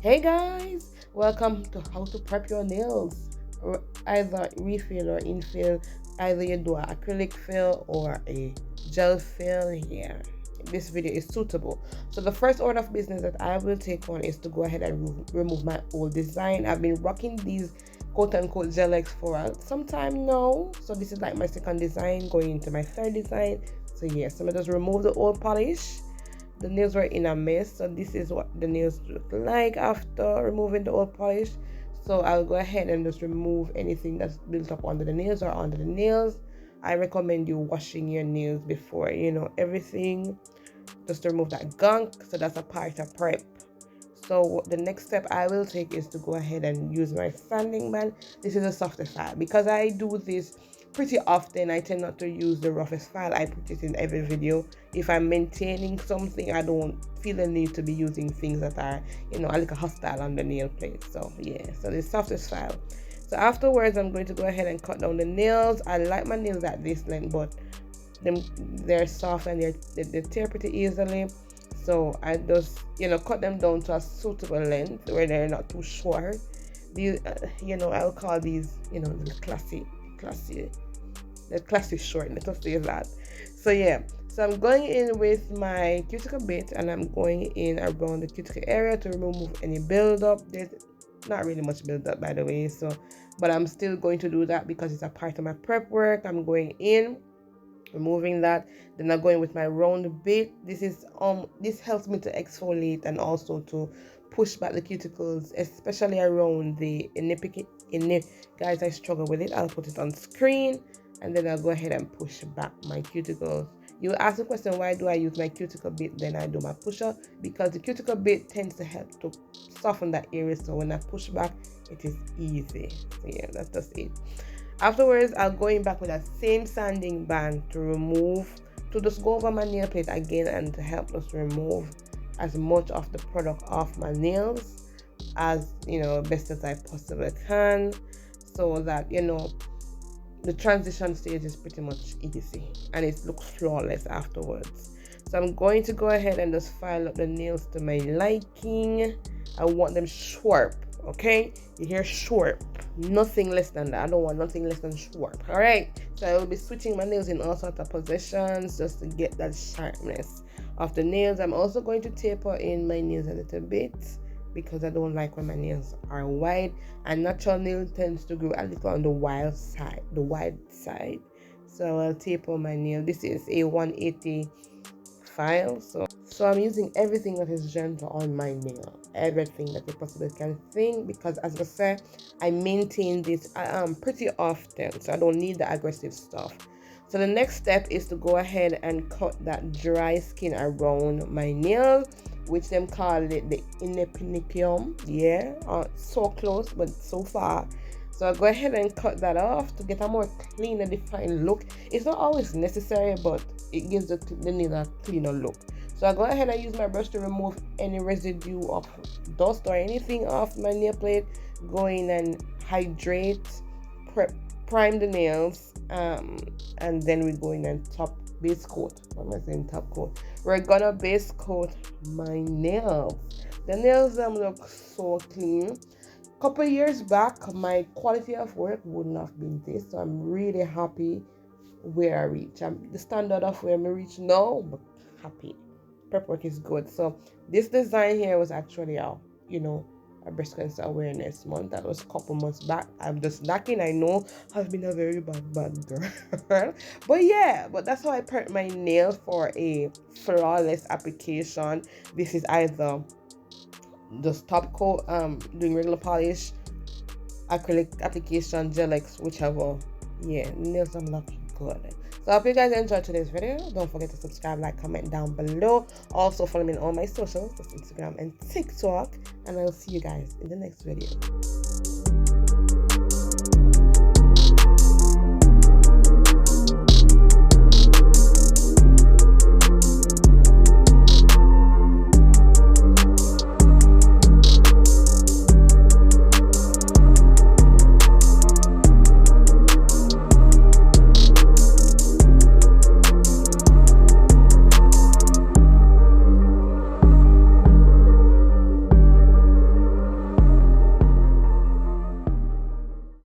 Hey guys, welcome to how to prep your nails. Either refill or infill, either you do an acrylic fill or a gel fill here. This video is suitable. So the first order of business that I will take on is to go ahead and remove my old design. I've been rocking these quote unquote gel X for some time now. So this is like my second design going into my third design. So yes, I'm gonna just remove the old polish. The nails were in a mess, so this is what the nails look like after removing the old polish. So I'll go ahead and just remove anything that's built up under the nails or under the nails. I recommend you washing your nails before everything, just to remove that gunk. So that's a part of prep. So the next step I will take is to go ahead and use my sanding band. This is a softer file because I do this pretty often. I tend not to use the roughest file. I put it in every video. If I'm maintaining something, I don't feel the need to be using things that are a little hostile on the nail plate. So yeah, so the softest file. So afterwards, I'm going to go ahead and cut down the nails. I like my nails at this length, but they're soft and they tear pretty easily. So I just cut them down to a suitable length where they're not too short. These I'll call these the classy short, let us say that. So yeah, so I'm going in with my cuticle bit and I'm going in around the cuticle area to remove any buildup. There's not really much buildup, by the way, so but I'm still going to do that because it's a part of my prep work. I'm going in, removing that, then I'm going with my round bit. This helps me to exfoliate and also to push back the cuticles, especially around the inip. Guys, I struggle with it. I'll put it on screen and then I'll go ahead and push back my cuticles. You'll ask the question, why do I use my cuticle bit then I do my pusher? Because the cuticle bit tends to help to soften that area, so when I push back it is easy. So yeah, that's just it. Afterwards, I'll go in back with that same sanding band to just go over my nail plate again and to help us remove as much of the product off my nails as best as I possibly can, so that the transition stage is pretty much easy and it looks flawless afterwards. So I'm going to go ahead and just file up the nails to my liking. I want them sharp, okay? You hear sharp, nothing less than that. I don't want nothing less than sharp. All right, so I will be switching my nails in all sorts of positions just to get that sharpness of the nails. I'm also going to taper in my nails a little bit because I don't like when my nails are wide, and natural nail tends to grow a little on the wide side. So I'll taper my nail. This is a 180 file, so I'm using everything that is gentle on my nail, everything that you possibly can think, because as I said, I maintain this pretty often, so I don't need the aggressive stuff. So the next step is to go ahead and cut that dry skin around my nail, which them call it the inepinicium. Yeah, so close but so far. So I'll go ahead and cut that off to get a more clean and defined look. It's not always necessary, but it gives the nail a cleaner look. So I'll go ahead and use my brush to remove any residue of dust or anything off my nail plate. Go in and hydrate, prime the nails, and then we go in and base coat. What am I saying? Top coat. We're gonna base coat my nails. The nails look so clean. Couple years back, my quality of work wouldn't have been this, so I'm really happy where I reach. The standard of where I reach now, but happy. Prep work is good. So this design here was actually a breast cancer awareness month. That was a couple months back. I'm just lacking. I know I've been a very bad girl. but that's how I prep my nails for a flawless application. This is either just top coat, doing regular polish, acrylic application, gel X, whichever. Yeah, nails are looking good. So I hope you guys enjoyed today's video. Don't forget to subscribe, like, comment down below. Also follow me on all my socials, that's Instagram and TikTok, and I'll see you guys in the next video.